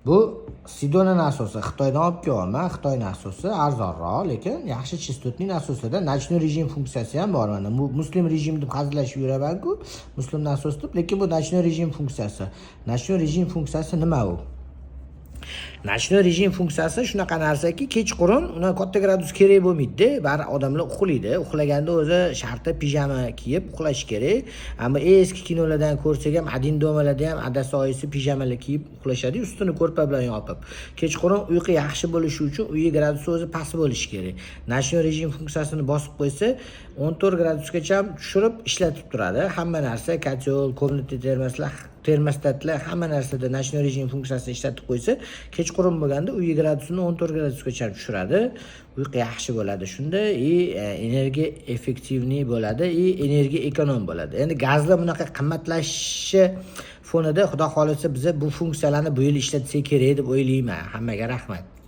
Bu Sidona nasosi Xitoydan olib kelyapman. Xitoy nasosi arzonroq, lekin yaxshi chistotli nasosida nочной rejim funksiyasi ham bor. Mana bu muslim rejim deb hazillashib yuraman-ku, muslim nasos deb, lekin bu nочной rejim funksiyasi. Nочной rejim funksiyasi nima u? Nочной rejim funksiyasi shunaqa narsaki, kechqurun uni katta gradus kerak bo'lmaydi. Bari odamlar uxlaydi. Uxlaganda o'zi sharti pijama kiyib uxlash kerak. Ammo eski kinolardan ko'rsak ham, adin domalarda ham adasi oyisi pijamalar kiyib uxlashadi, ustini ko'rpa bilan yopib. Kechqurun uyqu yaxshi bo'lishi uchun uyi gradusi o'zi past bo'lishi kerak. Nочной rejim funksiyasini bosib qo'ysa, 14 gradusgacha tushirib ishlatib turadi. Hamma narsa, kotyol, komnata termostatlar, hamma narsada nочной rejim funksiyasini ishlatib qo'ysa, kechqurun bo'lganda uy gradusini 14 gradusgacha tushiradi. Uyqu yaxshi bo'ladi. Shunda energiya effektivniy bo'ladi, energiya ekonom bo'ladi. Endi gazlar bunaqa qimmatlashishi fonida xudo xolisa biz bu funksiyalarni bu yil ishlatsak kerak deb o'ylayman. Hammaga rahmat.